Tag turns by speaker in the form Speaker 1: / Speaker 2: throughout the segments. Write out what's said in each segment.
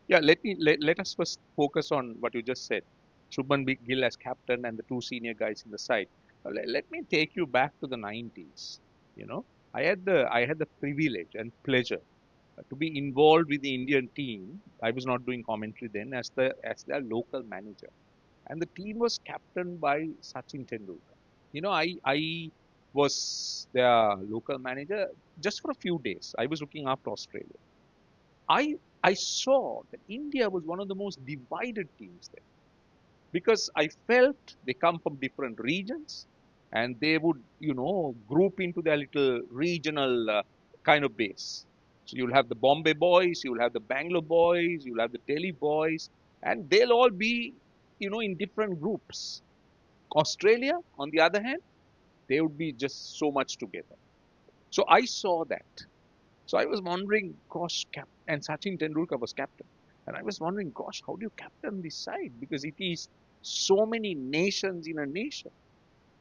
Speaker 1: Yeah, let us first focus on what you just said. Shubman Gill as captain and the two senior guys in the side. Let me take you back to the 90s. You know, I had the privilege and pleasure to be involved with the Indian team. I was not doing commentary then as their local manager, and the team was captained by Sachin Tendulkar. I was their local manager just for a few days. I was looking after Australia. I saw that India was one of the most divided teams there because I felt they come from different regions and they would, group into their little regional kind of base. So you'll have the Bombay boys, you'll have the Bangalore boys, you'll have the Delhi boys, and they'll all be, in different groups. Australia, on the other hand, they would be just so much together. So I saw that. So I was wondering, gosh, and Sachin Tendulkar was captain. And I was wondering, gosh, how do you captain this side? Because it is so many nations in a nation,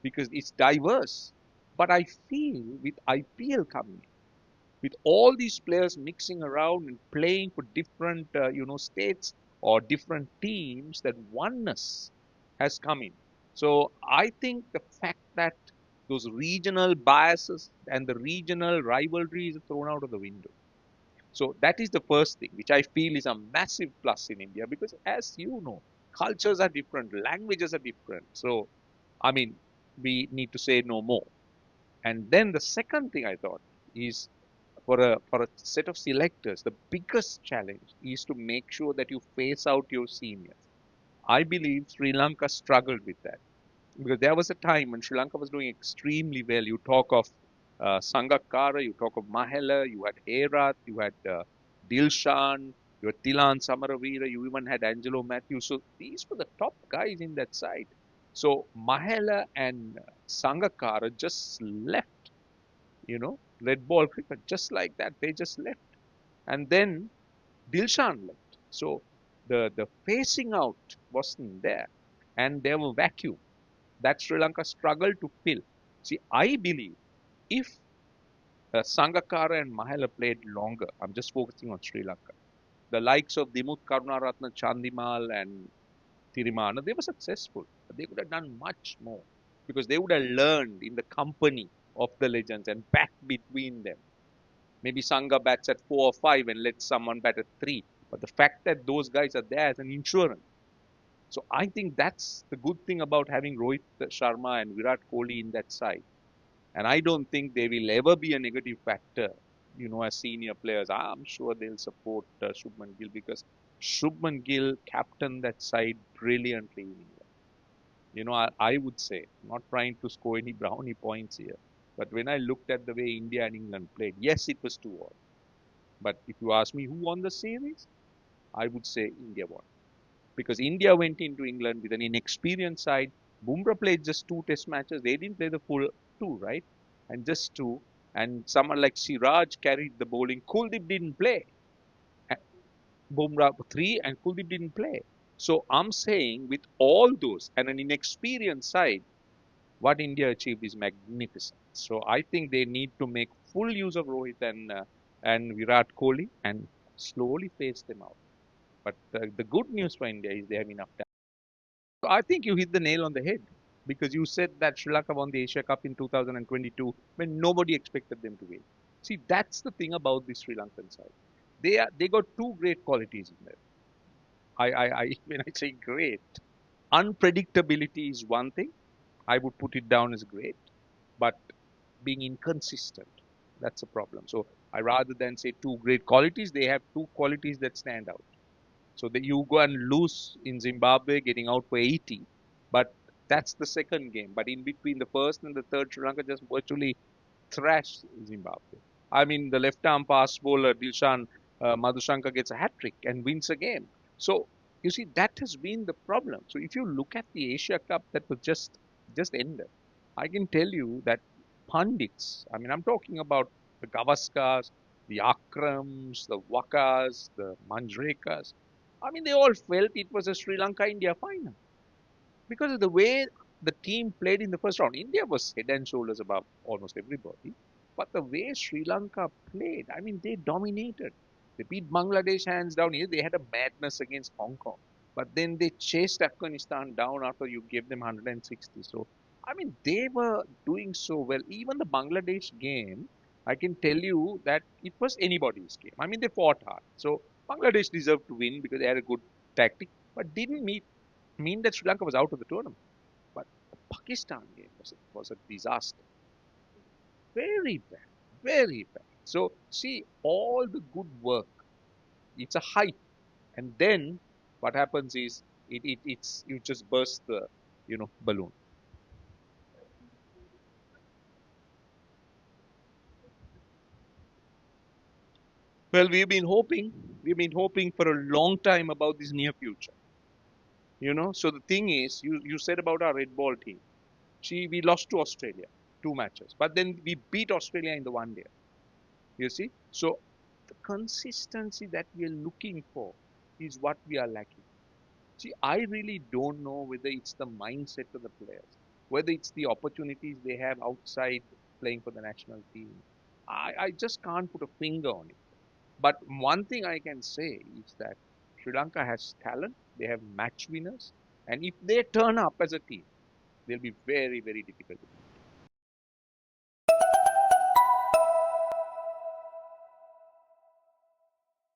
Speaker 1: because it's diverse. But I feel with IPL coming, with all these players mixing around and playing for different, states or different teams, that oneness has come in. So I think the fact that those regional biases and the regional rivalries are thrown out of the window. So that is the first thing, which I feel is a massive plus in India because, as you know, cultures are different, languages are different. So, I mean, we need to say no more. And then the second thing I thought is for a set of selectors, the biggest challenge is to make sure that you phase out your seniors. I believe Sri Lanka struggled with that because there was a time when Sri Lanka was doing extremely well. You talk of Sangakkara, you talk of Mahela, you had Herath, you had Dilshan, you had Tilan Samaravira, you even had Angelo Matthews. So these were the top guys in that side. So Mahela and Sangakkara just left, red ball cricket, just like that. They just left. And then Dilshan left. So the facing out wasn't there. And there were vacuum that Sri Lanka struggled to fill. See, I believe if Sangakkara and Mahela played longer, I'm just focusing on Sri Lanka, the likes of Dimut Karunaratne Chandimal and Thirimana, they were successful. But they could have done much more because they would have learned in the company of the legends and back between them. Maybe Sangha bats at 4 or 5 and lets someone bat at 3. But the fact that those guys are there as an insurance. So I think that's the good thing about having Rohit Sharma and Virat Kohli in that side. And I don't think they will ever be a negative factor, as senior players. I'm sure they'll support Shubman Gill because Shubman Gill captained that side brilliantly in India. I would say, not trying to score any brownie points here, but when I looked at the way India and England played, yes, it was 2-all. But if you ask me who won the series, I would say India won. Because India went into England with an inexperienced side. Bumrah played just 2 test matches. They didn't play the full two, right? And just two. And someone like Siraj carried the bowling. Kuldeep didn't play. Bumrah 3 and Kuldeep didn't play. So I'm saying with all those and an inexperienced side, what India achieved is magnificent. So I think they need to make full use of Rohit and Virat Kohli and slowly phase them out. But the good news for India is they have enough time. So I think you hit the nail on the head because you said that Sri Lanka won the Asia Cup in 2022 when nobody expected them to win. See, that's the thing about the Sri Lankan side. They got two great qualities in there. I when I say great, unpredictability is one thing. I would put it down as great, but being inconsistent, that's a problem. So I rather than say two great qualities, they have two qualities that stand out. So that you go and lose in Zimbabwe, getting out for 80, but that's the second game. But in between the first and the third, Sri Lanka just virtually thrashed Zimbabwe. I mean, the left arm fast bowler Dilshan Madhushankar gets a hat trick and wins a game. So you see, that has been the problem. So if you look at the Asia Cup that was just ended, I can tell you that pundits. I mean, I'm talking about the Gavaskars, the Akrams, the Wakas, the Manjrekas. I mean, they all felt it was a Sri Lanka India final because of the way the team played in the first round. India was head and shoulders above almost everybody, but the way Sri Lanka played, I mean, they dominated. They beat Bangladesh hands down. Here they had a madness against Hong Kong, but then they chased Afghanistan down after you gave them 160. So I mean they were doing so well. Even the Bangladesh game, I can tell you that it was anybody's game. I mean they fought hard. So Bangladesh deserved to win because they had a good tactic, but didn't mean that Sri Lanka was out of the tournament. But the Pakistan game was a disaster. Very bad. Very bad. So see all the good work. It's a hype, and then what happens is it's you just burst the balloon. Well, we've been hoping for a long time about this near future. So the thing is, you said about our red ball team. See, we lost to Australia 2 matches, but then we beat Australia in the one day. You see, so the consistency that we are looking for is what we are lacking. See, I really don't know whether it's the mindset of the players, whether it's the opportunities they have outside playing for the national team. I just can't put a finger on it. But one thing I can say is that Sri Lanka has talent, they have match winners, and if they turn up as a team, they'll be very, very difficult.